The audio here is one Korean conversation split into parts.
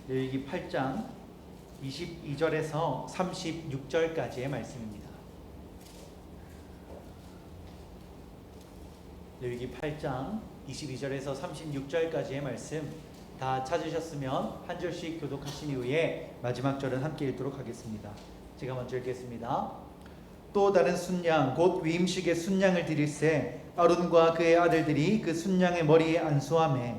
레위기 8장 22절에서 36절까지의 말씀입니다. 레위기 8장 22절에서 36절까지의 말씀 다 찾으셨으면 한 절씩 교독하신 이후에 마지막 절은 함께 읽도록 하겠습니다. 제가 먼저 읽겠습니다. 또 다른 순양 곧 위임식의 순양을 드릴새 아론과 그의 아들들이 그 순양의 머리에 안수하매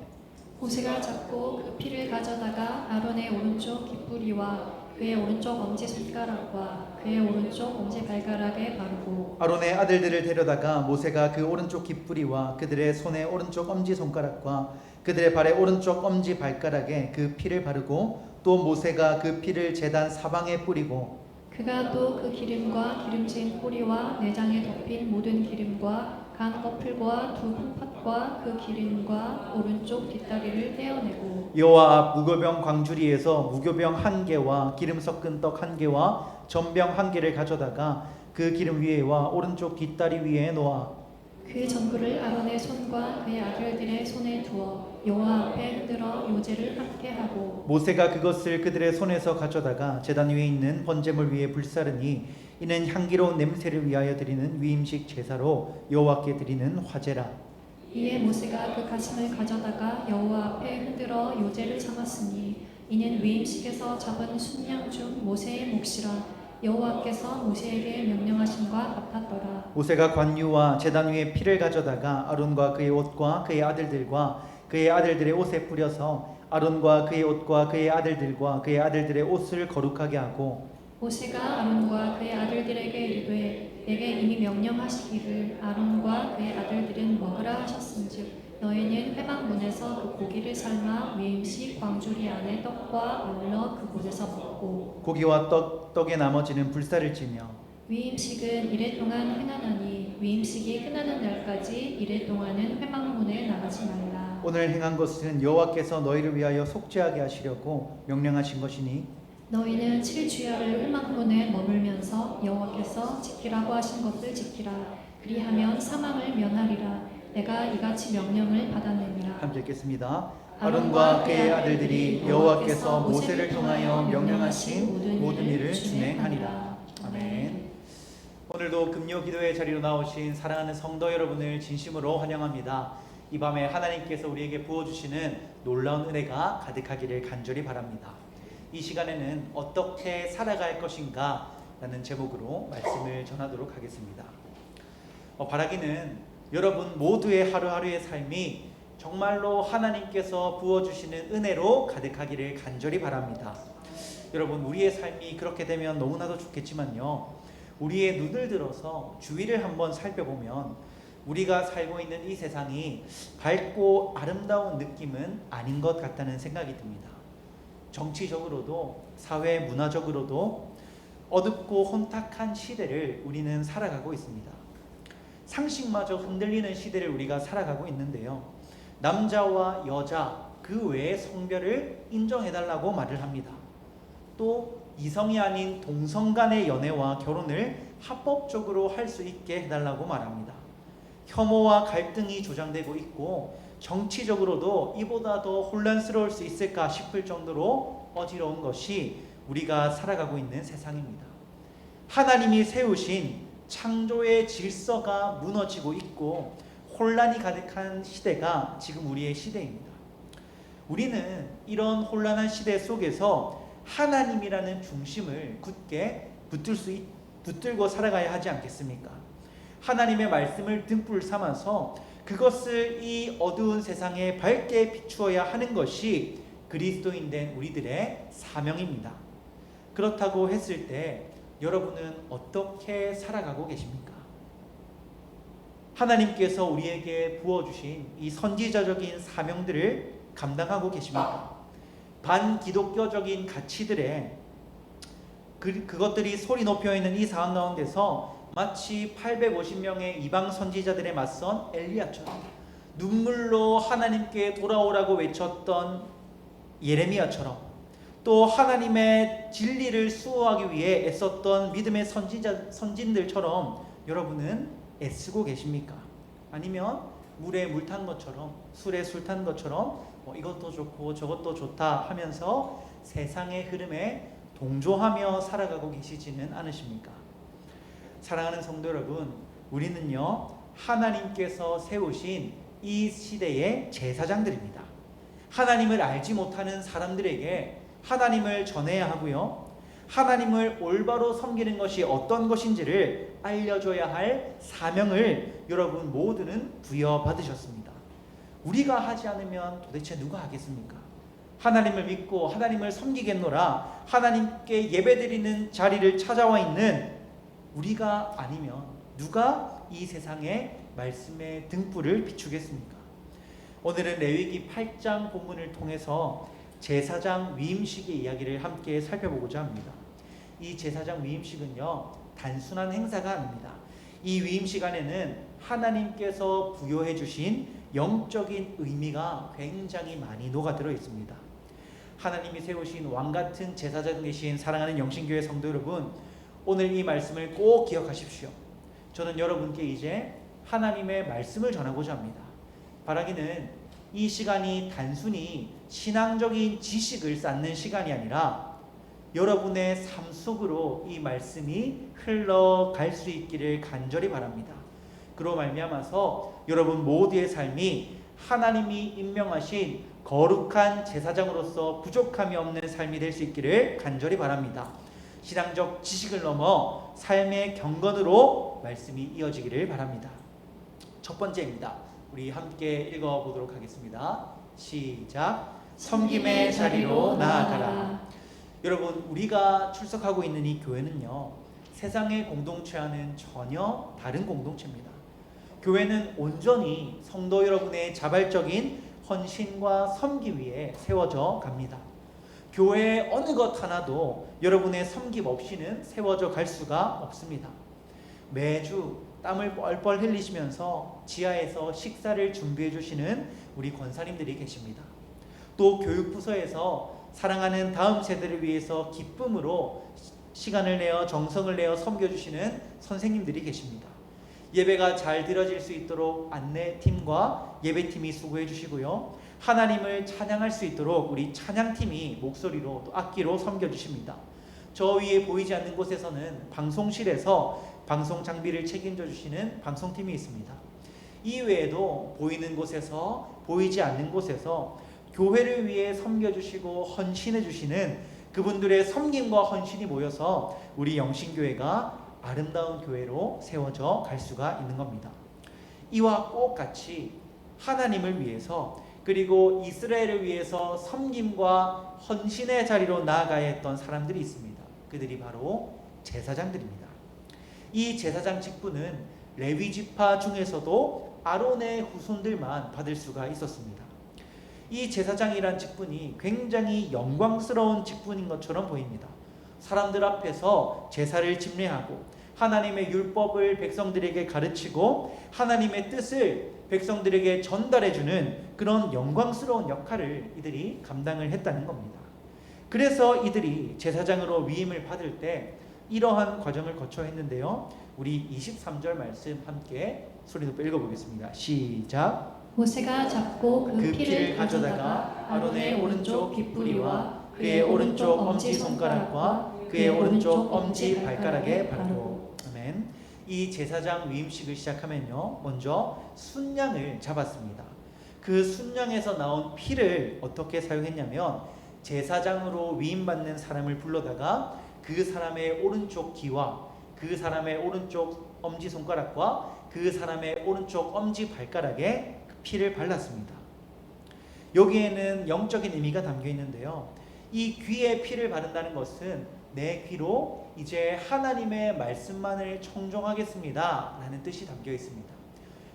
모세가 잡고 그 피를 가져다가 아론의 오른쪽 깃뿌리와 그의 오른쪽 엄지손가락과 그의 오른쪽 엄지발가락에 바르고 아론의 아들들을 데려다가 모세가 그 오른쪽 깃뿌리와 그들의 손의 오른쪽 엄지손가락과 그들의 발의 오른쪽 엄지발가락에 그 피를 바르고 또 모세가 그 피를 제단 사방에 뿌리고 그가 또 그 기름과 기름진 꼬리와 내장에 덮인 모든 기름과 간 거풀과 두 콩팥과 그 기름과 오른쪽 뒷다리를 떼어내고 여호와 앞 무교병 광주리에서 무교병 한 개와 기름 섞은 떡 한 개와 전병 한 개를 가져다가 그 기름 위에와 오른쪽 뒷다리 위에 놓아 그 전구를 아론의 손과 그의 아들들의 손에 두어 여호와 앞에 흔들어 요제를 함께 하고 모세가 그것을 그들의 손에서 가져다가 제단 위에 있는 번제물 위에 불사르니 이는 향기로운 냄새를 위하여 드리는 위임식 제사로 여호와께 드리는 화제라. 이에 모세가 그 가슴을 가져다가 여호와 앞에 흔들어 요제를 삼았으니 이는 위임식에서 잡은 순양 중 모세의 몫이라 여호와께서 모세에게 명령하심과 같았더라. 모세가 관유와 제단 위에 피를 가져다가 아론과 그의 옷과 그의 아들들과 그의 아들들의 옷에 뿌려서 아론과 그의 옷과 그의 아들들과 그의 아들들의 옷을 거룩하게 하고 모세가 아론과 그의 아들들에게 이르되 내게 이미 명령하시기를 아론과 그의 아들들은 먹으라 하셨은즉 너희는 회막문에서 그 고기를 삶아 위임식 광주리 안에 떡과 어울러 그곳에서 먹고 고기와 떡의 나머지는 불사를 지며 위임식은 이래 동안 행하나니 위임식이 끝나는 날까지 이래 동안은 회막문에 나가지 말라. 오늘 행한 것은 여호와께서 너희를 위하여 속죄하게 하시려고 명령하신 것이니 너희는 7주야를 회막문에 머물면서 여호와께서 지키라고 하신 것을 지키라. 그리하면 사망을 면하리라. 내가 이같이 명령을 받았느니라. 함께 읽겠습니다. 아론과 그의 아들들이 여호와께서 모세를 통하여 명령하신 모든 일을 준행하니라. 아멘. 오늘도 금요 기도의 자리로 나오신 사랑하는 성도 여러분을 진심으로 환영합니다. 이 밤에 하나님께서 우리에게 부어주시는 놀라운 은혜가 가득하기를 간절히 바랍니다. 이 시간에는 어떻게 살아갈 것인가 라는 제목으로 말씀을 전하도록 하겠습니다. 바라기는 여러분 모두의 하루하루의 삶이 정말로 하나님께서 부어주시는 은혜로 가득하기를 간절히 바랍니다. 여러분 우리의 삶이 그렇게 되면 너무나도 좋겠지만요, 우리의 눈을 들어서 주위를 한번 살펴보면 우리가 살고 있는 이 세상이 밝고 아름다운 느낌은 아닌 것 같다는 생각이 듭니다. 정치적으로도 사회 문화적으로도 어둡고 혼탁한 시대를 우리는 살아가고 있습니다. 상식마저 흔들리는 시대를 우리가 살아가고 있는데요, 남자와 여자 그 외의 성별을 인정해달라고 말을 합니다. 또 이성이 아닌 동성 간의 연애와 결혼을 합법적으로 할 수 있게 해달라고 말합니다. 혐오와 갈등이 조장되고 있고 정치적으로도 이보다 더 혼란스러울 수 있을까 싶을 정도로 어지러운 것이 우리가 살아가고 있는 세상입니다. 하나님이 세우신 창조의 질서가 무너지고 있고 혼란이 가득한 시대가 지금 우리의 시대입니다. 우리는 이런 혼란한 시대 속에서 하나님이라는 중심을 굳게 붙들고 살아가야 하지 않겠습니까? 하나님의 말씀을 등불 삼아서 그것을 이 어두운 세상에 밝게 비추어야 하는 것이 그리스도인 된 우리들의 사명입니다. 그렇다고 했을 때 여러분은 어떻게 살아가고 계십니까? 하나님께서 우리에게 부어주신 이 선지자적인 사명들을 감당하고 계십니까? 반기독교적인 가치들에 그것들이 소리 높여 있는 이 상황 가운데서 마치 850명의 이방 선지자들에 맞선 엘리야처럼 눈물로 하나님께 돌아오라고 외쳤던 예레미야처럼 또 하나님의 진리를 수호하기 위해 애썼던 믿음의 선진들처럼 여러분은 애쓰고 계십니까? 아니면 물에 물 탄 것처럼 술에 술 탄 것처럼 이것도 좋고 저것도 좋다 하면서 세상의 흐름에 동조하며 살아가고 계시지는 않으십니까? 사랑하는 성도 여러분, 우리는요 하나님께서 세우신 이 시대의 제사장들입니다. 하나님을 알지 못하는 사람들에게 하나님을 전해야 하고요, 하나님을 올바로 섬기는 것이 어떤 것인지를 알려줘야 할 사명을 여러분 모두는 부여받으셨습니다. 우리가 하지 않으면 도대체 누가 하겠습니까? 하나님을 믿고 하나님을 섬기겠노라 하나님께 예배드리는 자리를 찾아와 있는 우리가 아니면 누가 이 세상에 말씀의 등불을 비추겠습니까? 오늘은 레위기 8장 본문을 통해서 제사장 위임식의 이야기를 함께 살펴보고자 합니다. 이 제사장 위임식은요 단순한 행사가 아닙니다. 이 위임식 안에는 하나님께서 부여해 주신 영적인 의미가 굉장히 많이 녹아들어 있습니다. 하나님이 세우신 왕같은 제사장 되신 사랑하는 영신교회 성도 여러분, 오늘 이 말씀을 꼭 기억하십시오. 저는 여러분께 이제 하나님의 말씀을 전하고자 합니다. 바라기는 이 시간이 단순히 신앙적인 지식을 쌓는 시간이 아니라 여러분의 삶 속으로 이 말씀이 흘러갈 수 있기를 간절히 바랍니다. 그로 말미암아서 여러분 모두의 삶이 하나님이 임명하신 거룩한 제사장으로서 부족함이 없는 삶이 될 수 있기를 간절히 바랍니다. 신앙적 지식을 넘어 삶의 경건으로 말씀이 이어지기를 바랍니다. 첫 번째입니다. 우리 함께 읽어보도록 하겠습니다. 시작. 섬김의 자리로 나아가라. 여러분, 우리가 출석하고 있는 이 교회는요 세상의 공동체와는 전혀 다른 공동체입니다. 교회는 온전히 성도 여러분의 자발적인 헌신과 섬기 위에 세워져 갑니다. 교회의 어느 것 하나도 여러분의 섬김 없이는 세워져 갈 수가 없습니다. 매주 땀을 뻘뻘 흘리시면서 지하에서 식사를 준비해 주시는 우리 권사님들이 계십니다. 또 교육부서에서 사랑하는 다음 세대를 위해서 기쁨으로 시간을 내어 정성을 내어 섬겨주시는 선생님들이 계십니다. 예배가 잘 드려질 수 있도록 안내팀과 예배팀이 수고해 주시고요, 하나님을 찬양할 수 있도록 우리 찬양팀이 목소리로 또 악기로 섬겨주십니다. 저 위에 보이지 않는 곳에서는 방송실에서 방송 장비를 책임져 주시는 방송팀이 있습니다. 이 외에도 보이는 곳에서 보이지 않는 곳에서 교회를 위해 섬겨주시고 헌신해 주시는 그분들의 섬김과 헌신이 모여서 우리 영신교회가 아름다운 교회로 세워져 갈 수가 있는 겁니다. 이와 똑같이 하나님을 위해서 그리고 이스라엘을 위해서 섬김과 헌신의 자리로 나아가야 했던 사람들이 있습니다. 그들이 바로 제사장들입니다. 이 제사장 직분은 레위 지파 중에서도 아론의 후손들만 받을 수가 있었습니다. 이 제사장이란 직분이 굉장히 영광스러운 직분인 것처럼 보입니다. 사람들 앞에서 제사를 집례하고 하나님의 율법을 백성들에게 가르치고 하나님의 뜻을 백성들에게 전달해주는 그런 영광스러운 역할을 이들이 감당을 했다는 겁니다. 그래서 이들이 제사장으로 위임을 받을 때 이러한 과정을 거쳐 했는데요. 우리 23절 말씀 함께 소리 높여 읽어보겠습니다. 시작. 모세가 잡고 그 피를 가져다가 아론의 오른쪽 귓부리와 그의 오른쪽 엄지손가락과 그의 오른쪽 엄지발가락에 바르고. 아멘. 이 제사장 위임식을 시작하면요, 먼저 순양을 잡았습니다. 그 순양에서 나온 피를 어떻게 사용했냐면 제사장으로 위임받는 사람을 불러다가 그 사람의 오른쪽 귀와 그 사람의 오른쪽 엄지손가락과 그 사람의 오른쪽 엄지발가락에 피를 발랐습니다. 여기에는 영적인 의미가 담겨 있는데요, 이 귀에 피를 바른다는 것은 내 귀로 이제 하나님의 말씀만을 청종하겠습니다 라는 뜻이 담겨 있습니다.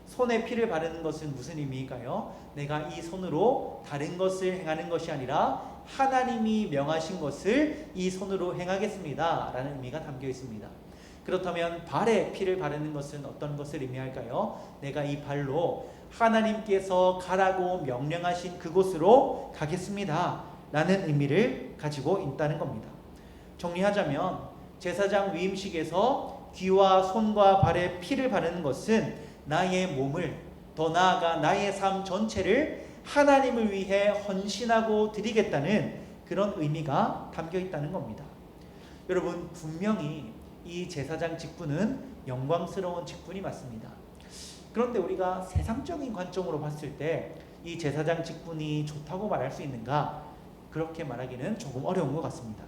손에 피를 바르는 것은 무슨 의미일까요? 내가 이 손으로 다른 것을 행하는 것이 아니라 하나님이 명하신 것을 이 손으로 행하겠습니다 라는 의미가 담겨 있습니다. 그렇다면 발에 피를 바르는 것은 어떤 것을 의미할까요? 내가 이 발로 하나님께서 가라고 명령하신 그곳으로 가겠습니다 라는 의미를 가지고 있다는 겁니다. 정리하자면 제사장 위임식에서 귀와 손과 발에 피를 바르는 것은 나의 몸을, 더 나아가 나의 삶 전체를 하나님을 위해 헌신하고 드리겠다는 그런 의미가 담겨 있다는 겁니다. 여러분, 분명히 이 제사장 직분은 영광스러운 직분이 맞습니다. 그런데 우리가 세상적인 관점으로 봤을 때 이 제사장 직분이 좋다고 말할 수 있는가? 그렇게 말하기는 조금 어려운 것 같습니다.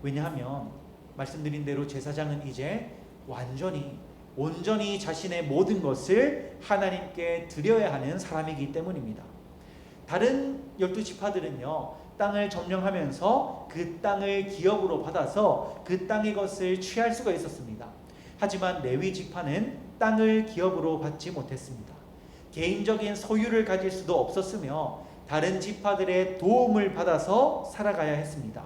왜냐하면 말씀드린 대로 제사장은 이제 온전히 자신의 모든 것을 하나님께 드려야 하는 사람이기 때문입니다. 다른 12지파들은요, 땅을 점령하면서 그 땅을 기업으로 받아서 그 땅의 것을 취할 수가 있었습니다. 하지만 레위 지파는 땅을 기업으로 받지 못했습니다. 개인적인 소유를 가질 수도 없었으며 다른 지파들의 도움을 받아서 살아가야 했습니다.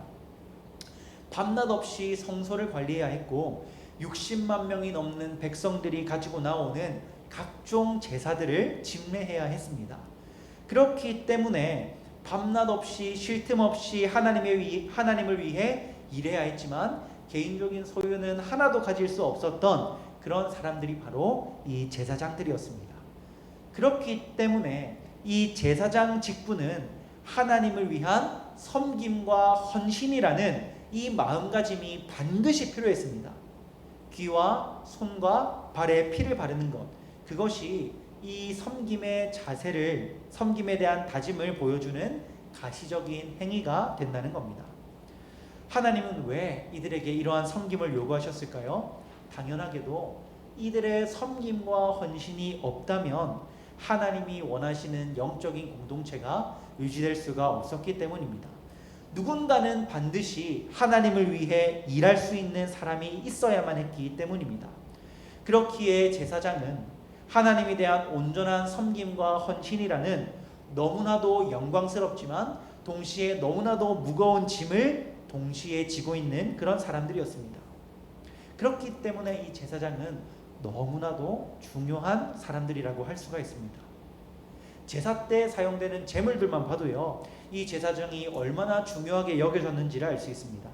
밤낮 없이 성소를 관리해야 했고 60만 명이 넘는 백성들이 가지고 나오는 각종 제사들을 집례해야 했습니다. 그렇기 때문에 밤낮 없이 쉴 틈 없이 하나님을 위해 일해야 했지만 개인적인 소유는 하나도 가질 수 없었던 그런 사람들이 바로 이 제사장들이었습니다. 그렇기 때문에 이 제사장 직분은 하나님을 위한 섬김과 헌신이라는 이 마음가짐이 반드시 필요했습니다. 귀와 손과 발에 피를 바르는 것, 그것이 이 섬김의 자세를, 섬김에 대한 다짐을 보여주는 가시적인 행위가 된다는 겁니다. 하나님은 왜 이들에게 이러한 섬김을 요구하셨을까요? 당연하게도 이들의 섬김과 헌신이 없다면 하나님이 원하시는 영적인 공동체가 유지될 수가 없었기 때문입니다. 누군가는 반드시 하나님을 위해 일할 수 있는 사람이 있어야만 했기 때문입니다. 그렇기에 제사장은 하나님에 대한 온전한 섬김과 헌신이라는 너무나도 영광스럽지만 동시에 너무나도 무거운 짐을 동시에 지고 있는 그런 사람들이었습니다. 그렇기 때문에 이 제사장은 너무나도 중요한 사람들이라고 할 수가 있습니다. 제사 때 사용되는 제물들만 봐도요, 이 제사장이 얼마나 중요하게 여겨졌는지를 알 수 있습니다.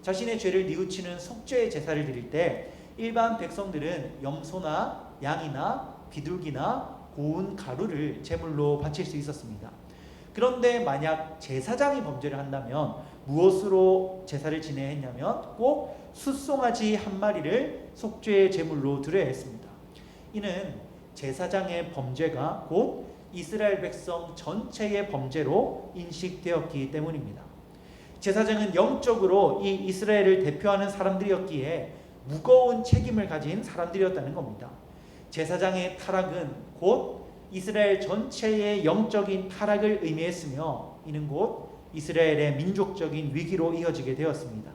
자신의 죄를 뉘우치는 속죄의 제사를 드릴 때 일반 백성들은 염소나 양이나 비둘기나 고운 가루를 제물로 바칠 수 있었습니다. 그런데 만약 제사장이 범죄를 한다면 무엇으로 제사를 지내야 했냐면 꼭 숫송아지 한 마리를 속죄의 제물로 드려야 했습니다. 이는 제사장의 범죄가 곧 이스라엘 백성 전체의 범죄로 인식되었기 때문입니다. 제사장은 영적으로 이 이스라엘을 대표하는 사람들이었기에 무거운 책임을 가진 사람들이었다는 겁니다. 제사장의 타락은 곧 이스라엘 전체의 영적인 타락을 의미했으며 이는 곧 이스라엘의 민족적인 위기로 이어지게 되었습니다.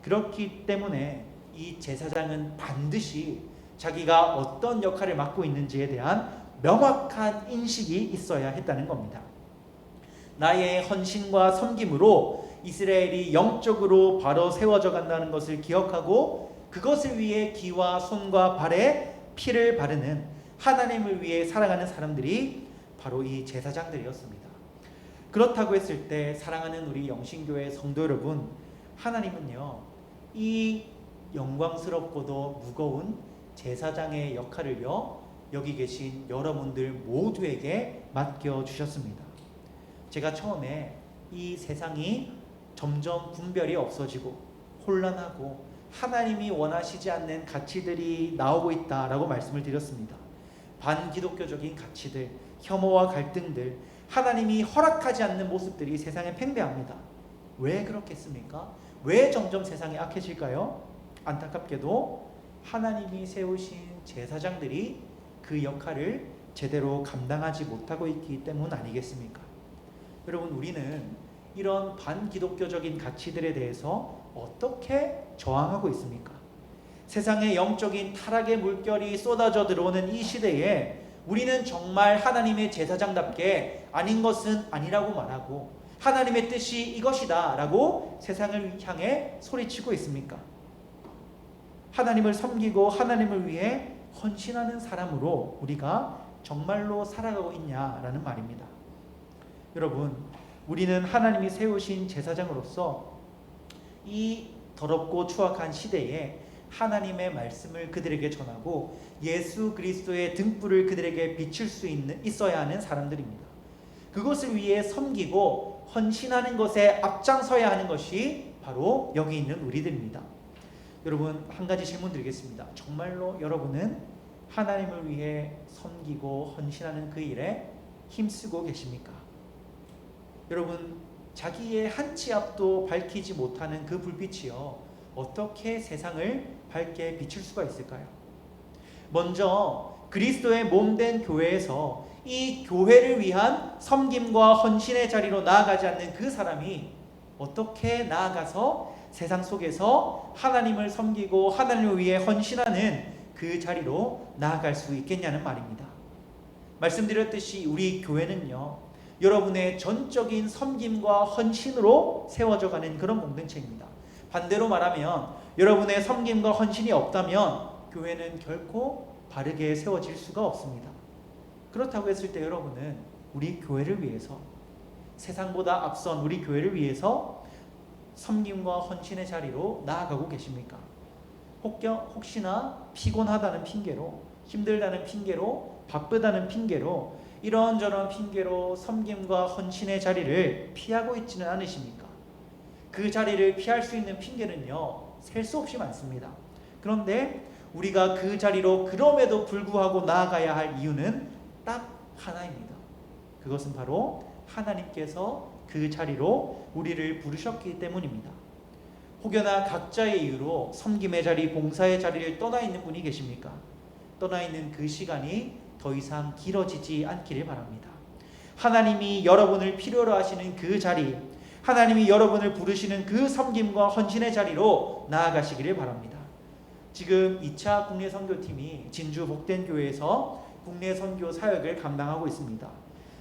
그렇기 때문에 이 제사장은 반드시 자기가 어떤 역할을 맡고 있는지에 대한 명확한 인식이 있어야 했다는 겁니다. 나의 헌신과 섬김으로 이스라엘이 영적으로 바로 세워져 간다는 것을 기억하고 그것을 위해 귀와 손과 발에 피를 바르는 하나님을 위해 살아가는 사람들이 바로 이 제사장들이었습니다. 그렇다고 했을 때 사랑하는 우리 영신교회 성도 여러분, 하나님은요, 이 영광스럽고도 무거운 제사장의 역할을요, 여기 계신 여러분들 모두에게 맡겨주셨습니다. 제가 처음에 이 세상이 점점 분별이 없어지고 혼란하고 하나님이 원하시지 않는 가치들이 나오고 있다라고 말씀을 드렸습니다. 반기독교적인 가치들, 혐오와 갈등들, 하나님이 허락하지 않는 모습들이 세상에 팽배합니다. 왜 그렇겠습니까? 왜 점점 세상이 악해질까요? 안타깝게도 하나님이 세우신 제사장들이 그 역할을 제대로 감당하지 못하고 있기 때문 아니겠습니까? 여러분, 우리는 이런 반기독교적인 가치들에 대해서 어떻게 저항하고 있습니까? 세상의 영적인 타락의 물결이 쏟아져 들어오는 이 시대에 우리는 정말 하나님의 제사장답게 아닌 것은 아니라고 말하고 하나님의 뜻이 이것이다 라고 세상을 향해 소리치고 있습니까? 하나님을 섬기고 하나님을 위해 헌신하는 사람으로 우리가 정말로 살아가고 있냐라는 말입니다. 여러분, 우리는 하나님이 세우신 제사장으로서 이 더럽고 추악한 시대에 하나님의 말씀을 그들에게 전하고 예수 그리스도의 등불을 그들에게 비칠 수 있어야 하는 사람들입니다. 그것을 위해 섬기고 헌신하는 것에 앞장서야 하는 것이 바로 여기 있는 우리들입니다. 여러분, 한 가지 질문 드리겠습니다. 정말로 여러분은 하나님을 위해 섬기고 헌신하는 그 일에 힘쓰고 계십니까? 여러분, 자기의 한 치 앞도 밝히지 못하는 그 불빛이요, 어떻게 세상을 밝게 비출 수가 있을까요? 먼저 그리스도의 몸된 교회에서 이 교회를 위한 섬김과 헌신의 자리로 나아가지 않는 그 사람이 어떻게 나아가서 세상 속에서 하나님을 섬기고 하나님을 위해 헌신하는 그 자리로 나아갈 수 있겠냐는 말입니다. 말씀드렸듯이 우리 교회는요, 여러분의 전적인 섬김과 헌신으로 세워져가는 그런 공동체입니다. 반대로 말하면 여러분의 섬김과 헌신이 없다면 교회는 결코 바르게 세워질 수가 없습니다. 그렇다고 했을 때 여러분은 우리 교회를 위해서, 세상보다 앞선 우리 교회를 위해서 섬김과 헌신의 자리로 나아가고 계십니까? 혹시나 피곤하다는 핑계로, 힘들다는 핑계로, 바쁘다는 핑계로, 이런저런 핑계로 섬김과 헌신의 자리를 피하고 있지는 않으십니까? 그 자리를 피할 수 있는 핑계는요, 셀 수 없이 많습니다. 그런데 우리가 그 자리로 그럼에도 불구하고 나아가야 할 이유는 딱 하나입니다. 그것은 바로 하나님께서 그 자리로 우리를 부르셨기 때문입니다. 혹여나 각자의 이유로 섬김의 자리, 봉사의 자리를 떠나 있는 분이 계십니까? 떠나 있는 그 시간이 더 이상 길어지지 않기를 바랍니다. 하나님이 여러분을 필요로 하시는 그 자리, 하나님이 여러분을 부르시는 그 섬김과 헌신의 자리로 나아가시기를 바랍니다. 지금 2차 국내 선교팀이 진주 복된 교회에서 국내 선교 사역을 감당하고 있습니다.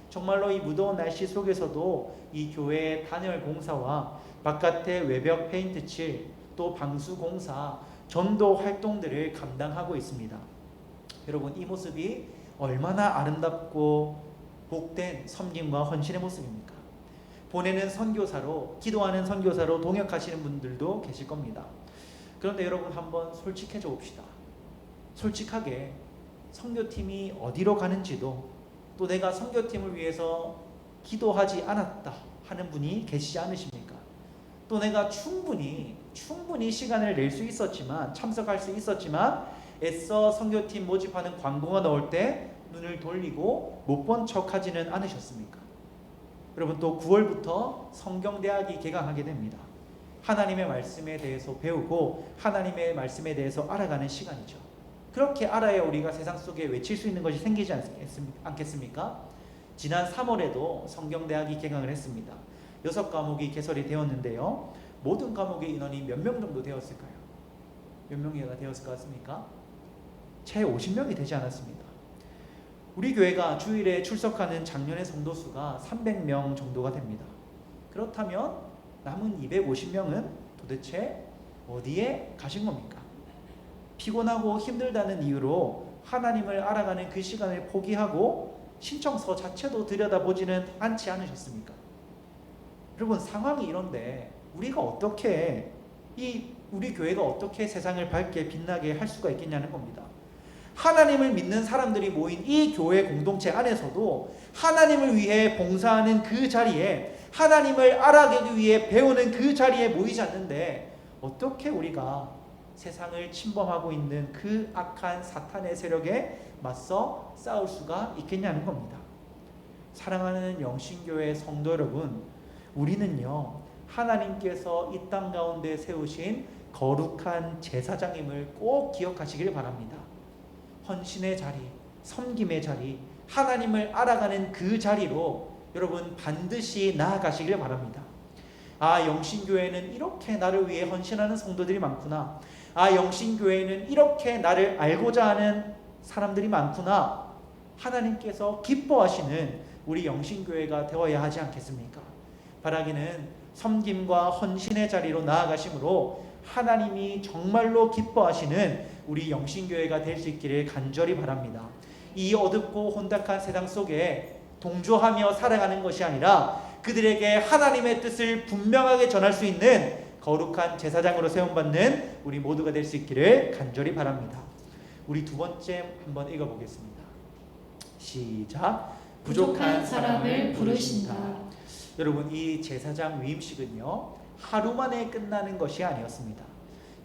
정말로 이 무더운 날씨 속에서도 이 교회의 단열 공사와 바깥의 외벽 페인트 칠, 또 방수 공사, 전도 활동들을 감당하고 있습니다. 여러분, 이 모습이 얼마나 아름답고 복된 섬김과 헌신의 모습입니까? 보내는 선교사로, 기도하는 선교사로 동역하시는 분들도 계실 겁니다. 그런데 여러분, 한번 솔직해져 봅시다. 솔직하게 선교팀이 어디로 가는지도, 또 내가 선교팀을 위해서 기도하지 않았다 하는 분이 계시지 않으십니까? 또 내가 충분히 시간을 낼 수 있었지만, 참석할 수 있었지만 애써 선교팀 모집하는 광고가 나올 때 눈을 돌리고 못 본 척하지는 않으셨습니까? 여러분, 또 9월부터 성경대학이 개강하게 됩니다. 하나님의 말씀에 대해서 배우고 하나님의 말씀에 대해서 알아가는 시간이죠. 그렇게 알아야 우리가 세상 속에 외칠 수 있는 것이 생기지 않겠습니까? 지난 3월에도 성경대학이 개강을 했습니다. 6과목이 개설이 되었는데요. 모든 과목의 인원이 몇 명 정도 되었을까요? 몇 명이나 되었을 것 같습니까? 채 50명이 되지 않았습니다. 우리 교회가 주일에 출석하는 작년의 성도 수가 300명 정도가 됩니다. 그렇다면 남은 250명은 도대체 어디에 가신 겁니까? 피곤하고 힘들다는 이유로 하나님을 알아가는 그 시간을 포기하고 신청서 자체도 들여다보지는 않지 않으셨습니까? 여러분, 상황이 이런데 우리가 어떻게, 우리 교회가 어떻게 세상을 밝게 빛나게 할 수가 있겠냐는 겁니다. 하나님을 믿는 사람들이 모인 이 교회 공동체 안에서도 하나님을 위해 봉사하는 그 자리에, 하나님을 알아가기 위해 배우는 그 자리에 모이지 않는데 어떻게 우리가 세상을 침범하고 있는 그 악한 사탄의 세력에 맞서 싸울 수가 있겠냐는 겁니다. 사랑하는 영신교회 성도 여러분, 우리는요, 하나님께서 이 땅 가운데 세우신 거룩한 제사장임을 꼭 기억하시길 바랍니다. 헌신의 자리, 섬김의 자리, 하나님을 알아가는 그 자리로 여러분 반드시 나아가시길 바랍니다. 아, 영신교회는 이렇게 나를 위해 헌신하는 성도들이 많구나. 아, 영신교회는 이렇게 나를 알고자 하는 사람들이 많구나. 하나님께서 기뻐하시는 우리 영신교회가 되어야 하지 않겠습니까? 바라기는 섬김과 헌신의 자리로 나아가심으로 하나님이 정말로 기뻐하시는 우리 영신교회가 될 수 있기를 간절히 바랍니다. 이 어둡고 혼탁한 세상 속에 동조하며 살아가는 것이 아니라 그들에게 하나님의 뜻을 분명하게 전할 수 있는 거룩한 제사장으로 세움받는 우리 모두가 될 수 있기를 간절히 바랍니다. 우리 두 번째 한번 읽어보겠습니다. 시작. 부족한 사람을 부르신다. 여러분, 이 제사장 위임식은요, 하루 만에 끝나는 것이 아니었습니다.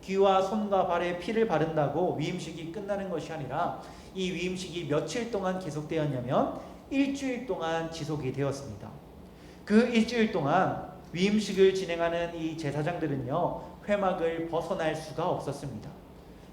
귀와 손과 발에 피를 바른다고 위임식이 끝나는 것이 아니라 이 위임식이 며칠 동안 계속되었냐면 일주일 동안 지속이 되었습니다. 그 일주일 동안 위임식을 진행하는 이 제사장들은요, 회막을 벗어날 수가 없었습니다.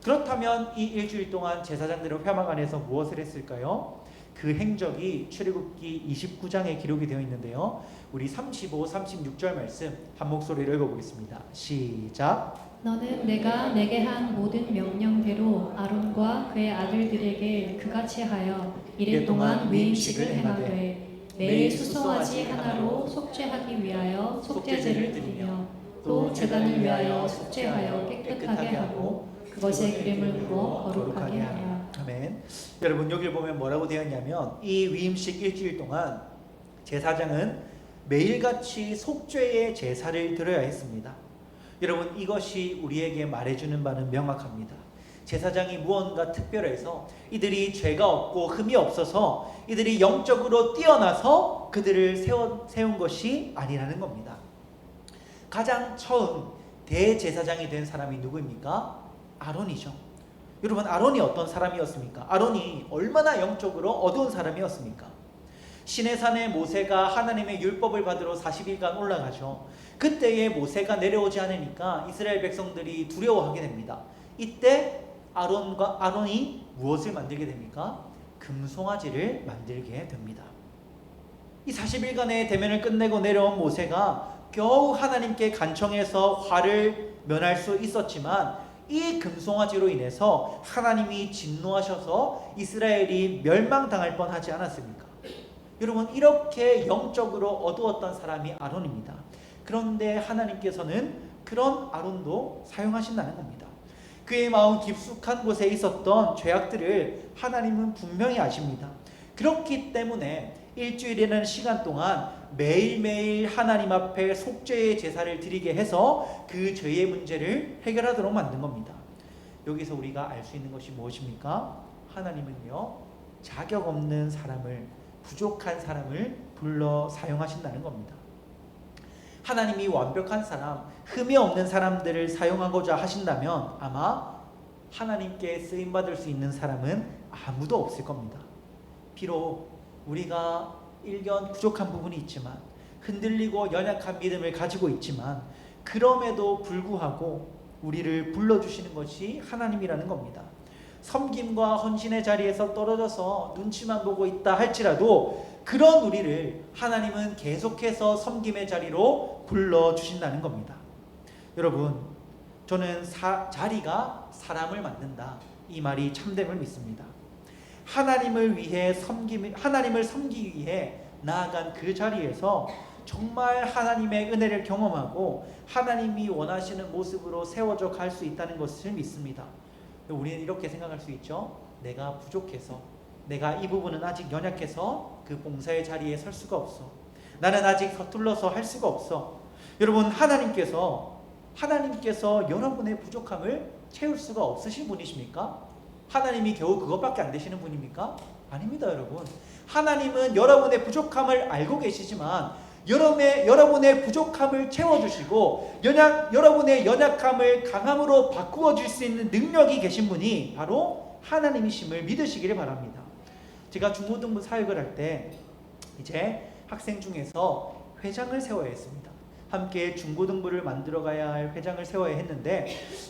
그렇다면 이 일주일 동안 제사장들은 회막 안에서 무엇을 했을까요? 그 행적이 출애굽기 29장에 기록이 되어 있는데요, 우리 35, 36절 말씀 한 목소리로 읽어보겠습니다. 시작. 너는 내가 내게 한 모든 명령대로 아론과 그의 아들들에게 그같이 하여 이래 동안 위임식을 행하되 매일 수송아지 하나로 속죄하기 위하여 속죄제를 드리며 또 제단을 위하여 속죄하여 깨끗하게 하고 그것에 기름을 부어 거룩하게 하라. 아멘. 여러분, 여기를 보면 뭐라고 되었냐면 이 위임식 일주일 동안 제사장은 매일같이 속죄의 제사를 드려야 했습니다. 여러분, 이것이 우리에게 말해주는 바는 명확합니다. 제사장이 무언가 특별해서 이들이 죄가 없고 흠이 없어서 이들이 영적으로 뛰어나서 그들을 세운 것이 아니라는 겁니다. 가장 처음 대제사장이 된 사람이 누구입니까? 아론이죠. 여러분, 아론이 어떤 사람이었습니까? 아론이 얼마나 영적으로 어두운 사람이었습니까? 시내산에 모세가 하나님의 율법을 받으러 40일간 올라가죠. 그때에 모세가 내려오지 않으니까 이스라엘 백성들이 두려워하게 됩니다. 이때 아론이 무엇을 만들게 됩니까? 금송아지를 만들게 됩니다. 이 40일간의 대면을 끝내고 내려온 모세가 겨우 하나님께 간청해서 화를 면할 수 있었지만 이 금송아지로 인해서 하나님이 진노하셔서 이스라엘이 멸망당할 뻔하지 않았습니까? 여러분, 이렇게 영적으로 어두웠던 사람이 아론입니다. 그런데 하나님께서는 그런 아론도 사용하신다는 겁니다. 그의 마음 깊숙한 곳에 있었던 죄악들을 하나님은 분명히 아십니다. 그렇기 때문에 일주일이라는 시간 동안 매일매일 하나님 앞에 속죄의 제사를 드리게 해서 그 죄의 문제를 해결하도록 만든 겁니다. 여기서 우리가 알 수 있는 것이 무엇입니까? 하나님은요, 자격 없는 사람을, 부족한 사람을 불러 사용하신다는 겁니다. 하나님이 완벽한 사람, 흠이 없는 사람들을 사용하고자 하신다면 아마 하나님께 쓰임받을 수 있는 사람은 아무도 없을 겁니다. 비록 우리가 일견 부족한 부분이 있지만, 흔들리고 연약한 믿음을 가지고 있지만, 그럼에도 불구하고 우리를 불러주시는 것이 하나님이라는 겁니다. 섬김과 헌신의 자리에서 떨어져서 눈치만 보고 있다 할지라도 그런 우리를 하나님은 계속해서 섬김의 자리로 불러주신다는 겁니다. 여러분, 저는 자리가 사람을 만든다, 이 말이 참됨을 믿습니다. 하나님을 섬기기 위해 나아간 그 자리에서 정말 하나님의 은혜를 경험하고 하나님이 원하시는 모습으로 세워져 갈 수 있다는 것을 믿습니다. 우리는 이렇게 생각할 수 있죠. 내가 부족해서, 내가 이 부분은 아직 연약해서 그 봉사의 자리에 설 수가 없어. 나는 아직 서툴러서 할 수가 없어. 여러분, 하나님께서 여러분의 부족함을 채울 수가 없으신 분이십니까? 하나님이 겨우 그것밖에 안 되시는 분입니까? 아닙니다, 여러분. 하나님은 여러분의 부족함을 알고 계시지만 여러분의 부족함을 채워주시고 여러분의 연약함을 강함으로 바꾸어 줄 수 있는 능력이 계신 분이 바로 하나님이심을 믿으시기를 바랍니다. 제가 중고등부 사역을 할 때 이제 학생 중에서 회장을 세워야 했습니다. 함께 중고등부를 만들어 가야 할 회장을 세워야 했는데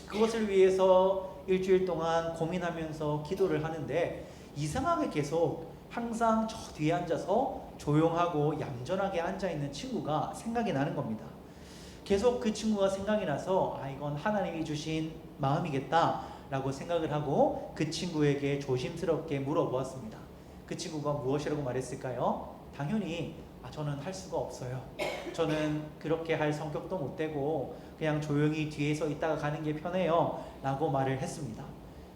그것을 위해서 일주일 동안 고민하면서 기도를 하는데 이상하게 계속 항상 저 뒤에 앉아서 조용하고 얌전하게 앉아있는 친구가 생각이 나는 겁니다. 계속 그 친구가 생각이 나서 이건 하나님이 주신 마음이겠다 라고 생각을 하고 그 친구에게 조심스럽게 물어보았습니다. 그 친구가 무엇이라고 말했을까요? 당연히 저는 할 수가 없어요. 저는 그렇게 할 성격도 못 되고 그냥 조용히 뒤에서 있다가 가는 게 편해요 라고 말을 했습니다.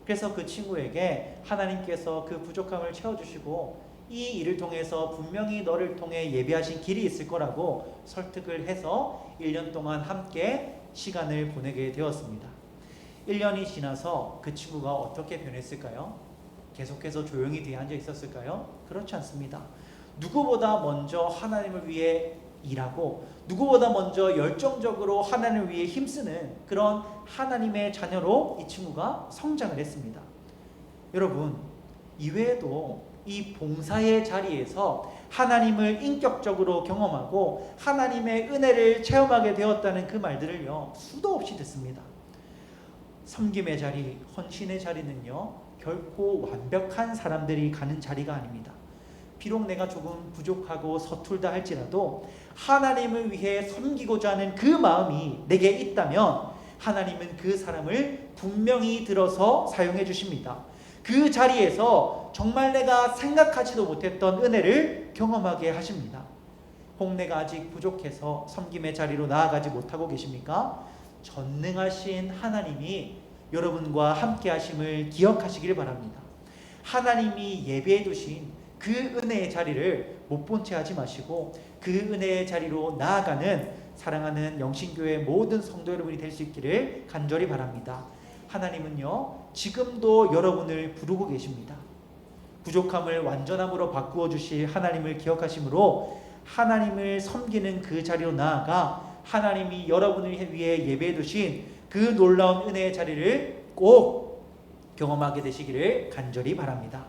그래서 그 친구에게 하나님께서 그 부족함을 채워주시고 이 일을 통해서 분명히 너를 통해 예비하신 길이 있을 거라고 설득을 해서 1년 동안 함께 시간을 보내게 되었습니다. 1년이 지나서 그 친구가 어떻게 변했을까요? 계속해서 조용히 뒤에 앉아 있었을까요? 그렇지 않습니다. 누구보다 먼저 하나님을 위해 일하고 누구보다 먼저 열정적으로 하나님을 위해 힘쓰는 그런 하나님의 자녀로 이 친구가 성장을 했습니다. 여러분, 이외에도 이 봉사의 자리에서 하나님을 인격적으로 경험하고 하나님의 은혜를 체험하게 되었다는 그 말들을요, 수도 없이 듣습니다. 섬김의 자리, 헌신의 자리는요, 결코 완벽한 사람들이 가는 자리가 아닙니다. 비록 내가 조금 부족하고 서툴다 할지라도 하나님을 위해 섬기고자 하는 그 마음이 내게 있다면 하나님은 그 사람을 분명히 들어서 사용해 주십니다. 그 자리에서 정말 내가 생각하지도 못했던 은혜를 경험하게 하십니다. 혹 내가 아직 부족해서 섬김의 자리로 나아가지 못하고 계십니까? 전능하신 하나님이 여러분과 함께 하심을 기억하시길 바랍니다. 하나님이 예비해 두신 그 은혜의 자리를 못 본 채 하지 마시고 그 은혜의 자리로 나아가는 사랑하는 영신교회 모든 성도 여러분이 될 수 있기를 간절히 바랍니다. 하나님은요, 지금도 여러분을 부르고 계십니다. 부족함을 완전함으로 바꾸어 주실 하나님을 기억하심으로 하나님을 섬기는 그 자리로 나아가 하나님이 여러분을 위해 예배해 두신 그 놀라운 은혜의 자리를 꼭 경험하게 되시기를 간절히 바랍니다.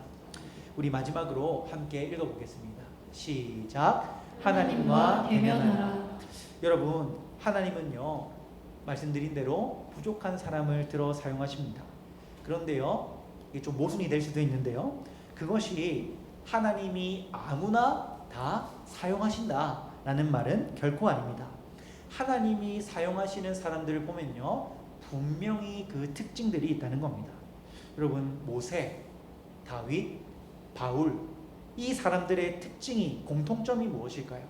우리 마지막으로 함께 읽어보겠습니다. 시작. 하나님과 대면하라. 여러분, 하나님은요, 말씀드린 대로 부족한 사람을 들어 사용하십니다. 그런데요, 이게 좀 모순이 될 수도 있는데요, 그것이 하나님이 아무나 다 사용하신다라는 말은 결코 아닙니다. 하나님이 사용하시는 사람들을 보면요, 분명히 그 특징들이 있다는 겁니다. 여러분, 모세, 다윗, 바울, 이 사람들의 특징이, 공통점이 무엇일까요?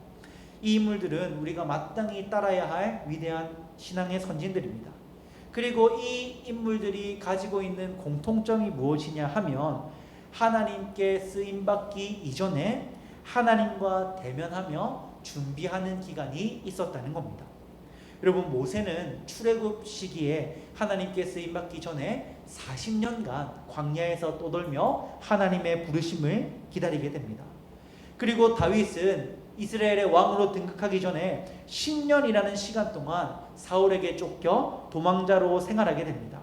이 인물들은 우리가 마땅히 따라야 할 위대한 신앙의 선진들입니다. 그리고 이 인물들이 가지고 있는 공통점이 무엇이냐 하면 하나님께 쓰임받기 이전에 하나님과 대면하며 준비하는 기간이 있었다는 겁니다. 여러분, 모세는 출애굽 시기에 하나님께 쓰임받기 전에 40년간 광야에서 떠돌며 하나님의 부르심을 기다리게 됩니다. 그리고 다윗은 이스라엘의 왕으로 등극하기 전에 10년이라는 시간 동안 사울에게 쫓겨 도망자로 생활하게 됩니다.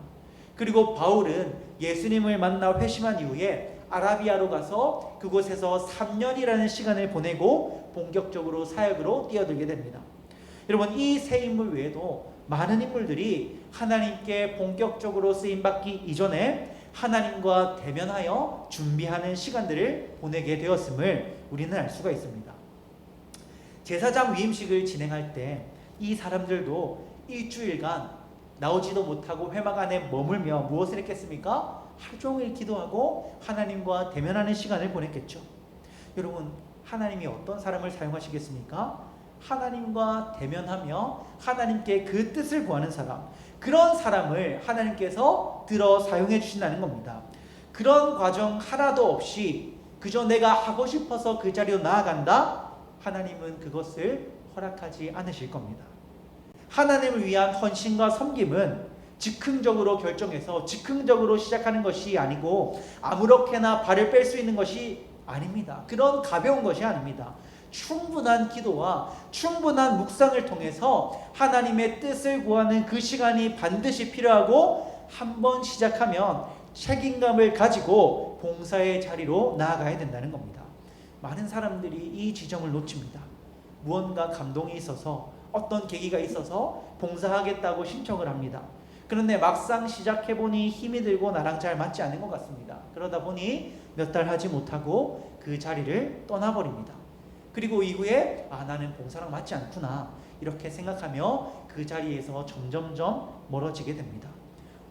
그리고 바울은 예수님을 만나 회심한 이후에 아라비아로 가서 그곳에서 3년이라는 시간을 보내고 본격적으로 사역으로 뛰어들게 됩니다. 여러분, 이 세 인물 외에도 많은 인물들이 하나님께 본격적으로 쓰임받기 이전에 하나님과 대면하여 준비하는 시간들을 보내게 되었음을 우리는 알 수가 있습니다. 제사장 위임식을 진행할 때 이 사람들도 일주일간 나오지도 못하고 회막 안에 머물며 무엇을 했겠습니까? 하루 종일 기도하고 하나님과 대면하는 시간을 보냈겠죠. 여러분, 하나님이 어떤 사람을 사용하시겠습니까? 하나님과 대면하며 하나님께 그 뜻을 구하는 사람, 그런 사람을 하나님께서 들어 사용해 주신다는 겁니다. 그런 과정 하나도 없이 그저 내가 하고 싶어서 그 자리로 나아간다? 하나님은 그것을 허락하지 않으실 겁니다. 하나님을 위한 헌신과 섬김은 즉흥적으로 결정해서 즉흥적으로 시작하는 것이 아니고 아무렇게나 발을 뺄 수 있는 것이 아닙니다. 그런 가벼운 것이 아닙니다. 충분한 기도와 충분한 묵상을 통해서 하나님의 뜻을 구하는 그 시간이 반드시 필요하고, 한번 시작하면 책임감을 가지고 봉사의 자리로 나아가야 된다는 겁니다. 많은 사람들이 이 지점을 놓칩니다. 무언가 감동이 있어서, 어떤 계기가 있어서 봉사하겠다고 신청을 합니다. 그런데 막상 시작해보니 힘이 들고 나랑 잘 맞지 않는 것 같습니다. 그러다 보니 몇 달 하지 못하고 그 자리를 떠나버립니다. 그리고 이후에 나는 봉사랑 맞지 않구나 이렇게 생각하며 그 자리에서 점점점 멀어지게 됩니다.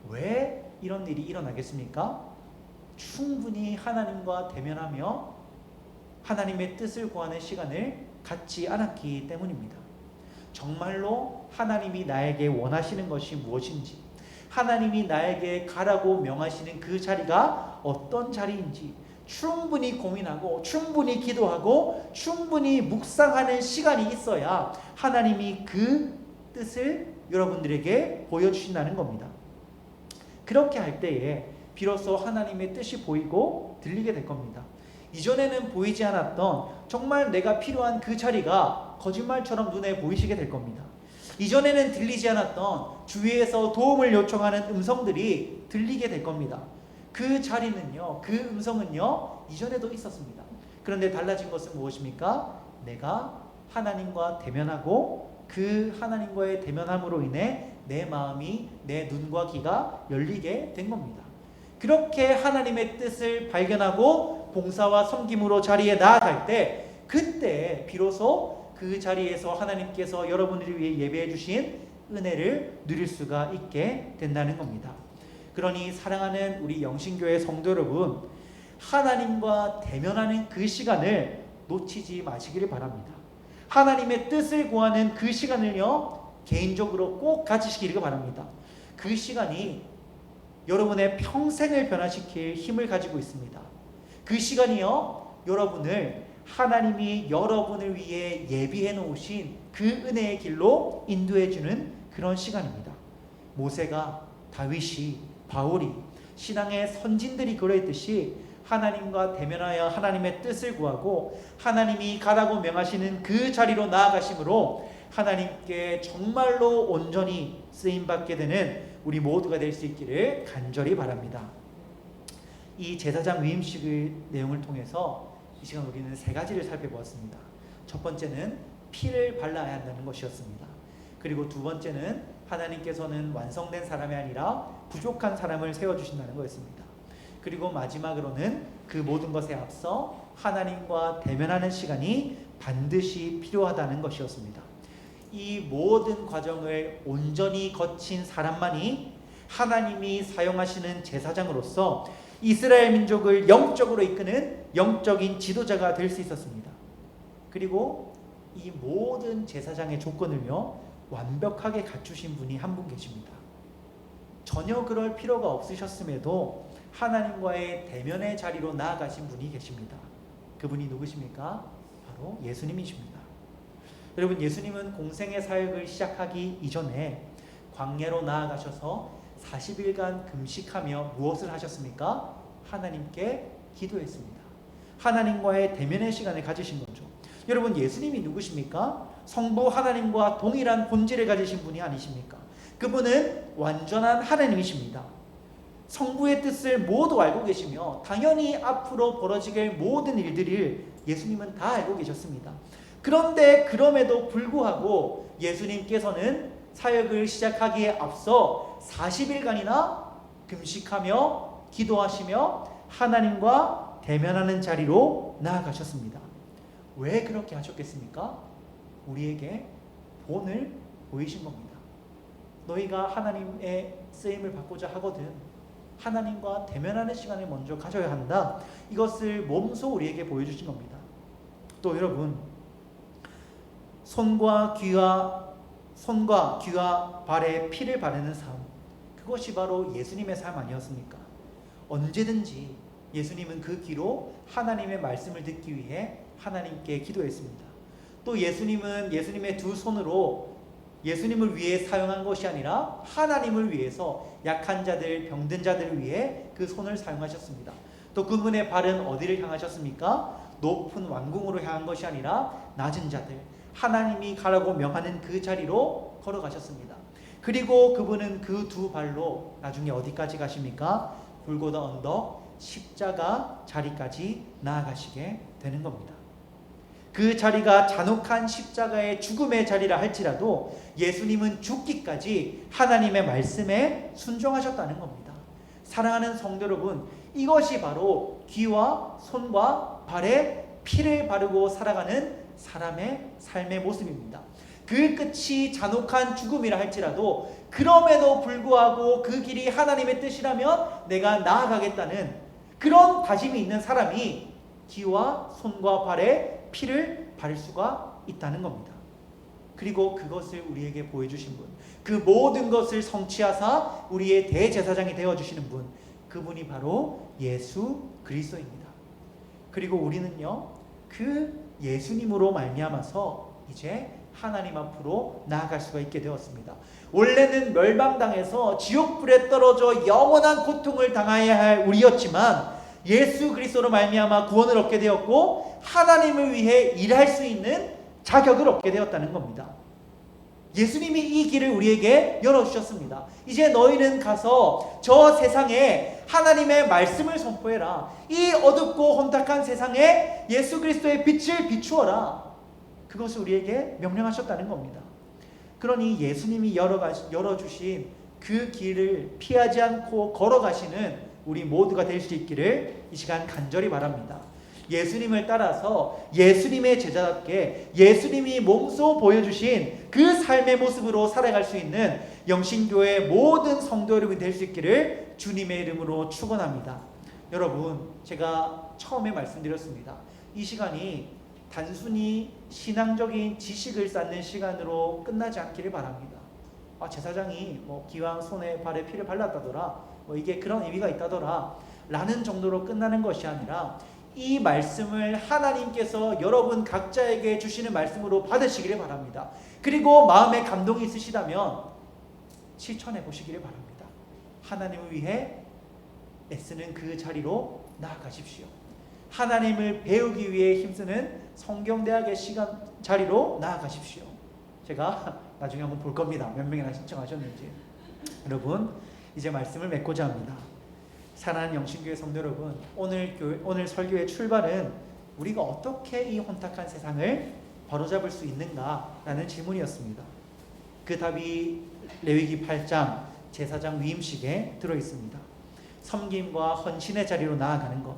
왜 이런 일이 일어나겠습니까? 충분히 하나님과 대면하며 하나님의 뜻을 구하는 시간을 갖지 않았기 때문입니다. 정말로 하나님이 나에게 원하시는 것이 무엇인지, 하나님이 나에게 가라고 명하시는 그 자리가 어떤 자리인지 충분히 고민하고 충분히 기도하고 충분히 묵상하는 시간이 있어야 하나님이 그 뜻을 여러분들에게 보여주신다는 겁니다. 그렇게 할 때에 비로소 하나님의 뜻이 보이고 들리게 될 겁니다. 이전에는 보이지 않았던 정말 내가 필요한 그 자리가 거짓말처럼 눈에 보이시게 될 겁니다. 이전에는 들리지 않았던 주위에서 도움을 요청하는 음성들이 들리게 될 겁니다. 그 자리는요, 그 음성은요, 이전에도 있었습니다. 그런데 달라진 것은 무엇입니까? 내가 하나님과 대면하고 그 하나님과의 대면함으로 인해 내 마음이, 내 눈과 귀가 열리게 된 겁니다. 그렇게 하나님의 뜻을 발견하고 봉사와 섬김으로 자리에 나아갈 때, 그때 비로소 그 자리에서 하나님께서 여러분을 위해 예배해 주신 은혜를 누릴 수가 있게 된다는 겁니다. 그러니 사랑하는 우리 영신교회 성도 여러분, 하나님과 대면하는 그 시간을 놓치지 마시기를 바랍니다. 하나님의 뜻을 구하는 그 시간을요, 개인적으로 꼭 가지시기를 바랍니다. 그 시간이 여러분의 평생을 변화시킬 힘을 가지고 있습니다. 그 시간이요, 여러분을 하나님이 여러분을 위해 예비해 놓으신 그 은혜의 길로 인도해 주는 그런 시간입니다. 모세가, 다윗이, 바울이, 신앙의 선진들이 그러했듯이 하나님과 대면하여 하나님의 뜻을 구하고 하나님이 가라고 명하시는 그 자리로 나아가심으로 하나님께 정말로 온전히 쓰임받게 되는 우리 모두가 될 수 있기를 간절히 바랍니다. 이 제사장 위임식의 내용을 통해서 이 시간 우리는 세 가지를 살펴보았습니다. 첫 번째는 피를 발라야 한다는 것이었습니다. 그리고 두 번째는 하나님께서는 완성된 사람이 아니라 부족한 사람을 세워주신다는 거였습니다. 그리고 마지막으로는 그 모든 것에 앞서 하나님과 대면하는 시간이 반드시 필요하다는 것이었습니다. 이 모든 과정을 온전히 거친 사람만이 하나님이 사용하시는 제사장으로서 이스라엘 민족을 영적으로 이끄는 영적인 지도자가 될 수 있었습니다. 그리고 이 모든 제사장의 조건을요, 완벽하게 갖추신 분이 한 분 계십니다. 전혀 그럴 필요가 없으셨음에도 하나님과의 대면의 자리로 나아가신 분이 계십니다. 그분이 누구십니까? 바로 예수님이십니다. 여러분, 예수님은 공생의 사역을 시작하기 이전에 광야로 나아가셔서 40일간 금식하며 무엇을 하셨습니까? 하나님께 기도했습니다. 하나님과의 대면의 시간을 가지신 거죠. 여러분, 예수님이 누구십니까? 성부 하나님과 동일한 본질을 가지신 분이 아니십니까? 그분은 완전한 하나님이십니다. 성부의 뜻을 모두 알고 계시며 당연히 앞으로 벌어지게 모든 일들을 예수님은 다 알고 계셨습니다. 그런데 그럼에도 불구하고 예수님께서는 사역을 시작하기에 앞서 40일간이나 금식하며 기도하시며 하나님과 대면하는 자리로 나아가셨습니다. 왜 그렇게 하셨겠습니까? 우리에게 본을 보이신 겁니다. 너희가 하나님의 쓰임을 받고자 하거든 하나님과 대면하는 시간을 먼저 가져야 한다. 이것을 몸소 우리에게 보여주신 겁니다. 또 여러분, 손과 귀와 발에 피를 바르는 삶, 그것이 바로 예수님의 삶 아니었습니까? 언제든지 예수님은 그 귀로 하나님의 말씀을 듣기 위해 하나님께 기도했습니다. 또 예수님은 예수님의 두 손으로 예수님을 위해 사용한 것이 아니라 하나님을 위해서 약한 자들, 병든 자들을 위해 그 손을 사용하셨습니다. 또 그분의 발은 어디를 향하셨습니까? 높은 왕궁으로 향한 것이 아니라 낮은 자들, 하나님이 가라고 명하는 그 자리로 걸어가셨습니다. 그리고 그분은 그 두 발로 나중에 어디까지 가십니까? 골고다 언덕 십자가 자리까지 나아가시게 되는 겁니다. 그 자리가 잔혹한 십자가의 죽음의 자리라 할지라도 예수님은 죽기까지 하나님의 말씀에 순종하셨다는 겁니다. 사랑하는 성도 여러분, 이것이 바로 귀와 손과 발에 피를 바르고 살아가는 사람의 삶의 모습입니다. 그 끝이 잔혹한 죽음이라 할지라도 그럼에도 불구하고 그 길이 하나님의 뜻이라면 내가 나아가겠다는 그런 다짐이 있는 사람이 귀와 손과 발에 피를 바를 수가 있다는 겁니다. 그리고 그것을 우리에게 보여주신 분, 그 모든 것을 성취하사 우리의 대제사장이 되어주시는 분, 그분이 바로 예수 그리스도입니다. 그리고 우리는요, 그 예수님으로 말미암아서 이제 하나님 앞으로 나아갈 수가 있게 되었습니다. 원래는 멸망당해서 지옥불에 떨어져 영원한 고통을 당해야 할 우리였지만 예수 그리스도로 말미암아 구원을 얻게 되었고 하나님을 위해 일할 수 있는 자격을 얻게 되었다는 겁니다. 예수님이 이 길을 우리에게 열어주셨습니다. 이제 너희는 가서 저 세상에 하나님의 말씀을 선포해라. 이 어둡고 혼탁한 세상에 예수 그리스도의 빛을 비추어라. 그것을 우리에게 명령하셨다는 겁니다. 그러니 예수님이 열어주신 그 길을 피하지 않고 걸어가시는 우리 모두가 될 수 있기를 이 시간 간절히 바랍니다. 예수님을 따라서 예수님의 제자답게 예수님이 몸소 보여주신 그 삶의 모습으로 살아갈 수 있는 영신교회 모든 성도 여러분이 될 수 있기를 주님의 이름으로 축원합니다. 여러분, 제가 처음에 말씀드렸습니다. 이 시간이 단순히 신앙적인 지식을 쌓는 시간으로 끝나지 않기를 바랍니다. 제사장이 기왕 손에 발에 피를 발랐다더라, 이게 그런 의미가 있다더라 라는 정도로 끝나는 것이 아니라 이 말씀을 하나님께서 여러분 각자에게 주시는 말씀으로 받으시기를 바랍니다. 그리고 마음에 감동이 있으시다면 실천해 보시기를 바랍니다. 하나님을 위해 애쓰는 그 자리로 나아가십시오. 하나님을 배우기 위해 힘쓰는 성경대학의 자리로 나아가십시오. 제가 나중에 한번 볼 겁니다. 몇 명이나 신청하셨는지. 여러분, 이제 말씀을 맺고자 합니다. 사랑하는 영신교회 성도 여러분, 오늘 설교의 출발은 우리가 어떻게 이 혼탁한 세상을 바로잡을 수 있는가라는 질문이었습니다. 그 답이 레위기 8장 제사장 위임식에 들어있습니다. 섬김과 헌신의 자리로 나아가는 것,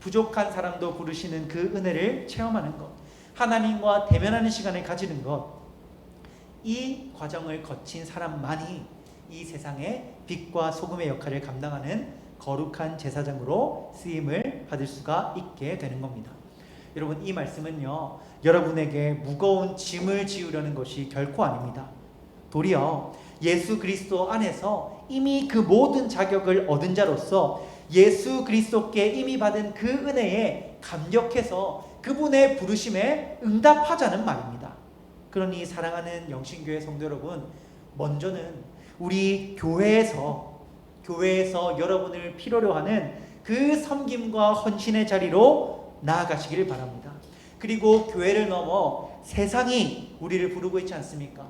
부족한 사람도 부르시는 그 은혜를 체험하는 것, 하나님과 대면하는 시간을 가지는 것, 이 과정을 거친 사람만이 이 세상의 빛과 소금의 역할을 감당하는 거룩한 제사장으로 쓰임을 받을 수가 있게 되는 겁니다. 여러분, 이 말씀은요, 여러분에게 무거운 짐을 지우려는 것이 결코 아닙니다. 도리어 예수 그리스도 안에서 이미 그 모든 자격을 얻은 자로서 예수 그리스도께 이미 받은 그 은혜에 감격해서 그분의 부르심에 응답하자는 말입니다. 그러니 사랑하는 영신교회 성도 여러분, 먼저는 우리 교회에서 여러분을 필요로 하는 그 섬김과 헌신의 자리로 나아가시기를 바랍니다. 그리고 교회를 넘어 세상이 우리를 부르고 있지 않습니까?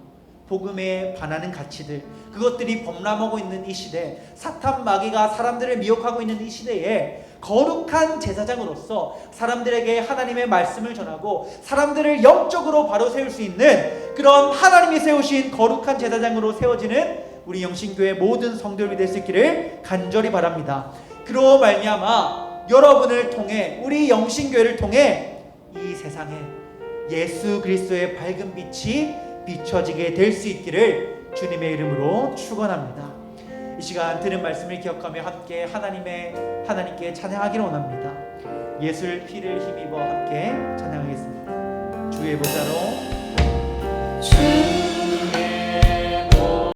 복음에 반하는 가치들, 그것들이 범람하고 있는 이 시대, 사탄 마귀가 사람들을 미혹하고 있는 이 시대에 거룩한 제사장으로서 사람들에게 하나님의 말씀을 전하고 사람들을 영적으로 바로 세울 수 있는 그런 하나님이 세우신 거룩한 제사장으로 세워지는 우리 영신교회 모든 성도들이 될 수 있기를 간절히 바랍니다. 그로 말미암아 여러분을 통해, 우리 영신교회를 통해 이 세상에 예수 그리스도의 밝은 빛이 비춰지게 될 수 있기를 주님의 이름으로 축원합니다. 이 시간 들은 말씀을 기억하며 함께 하나님께 찬양하기를 원합니다. 예수의 피를 힘입어 함께 찬양하겠습니다. 주의 보좌로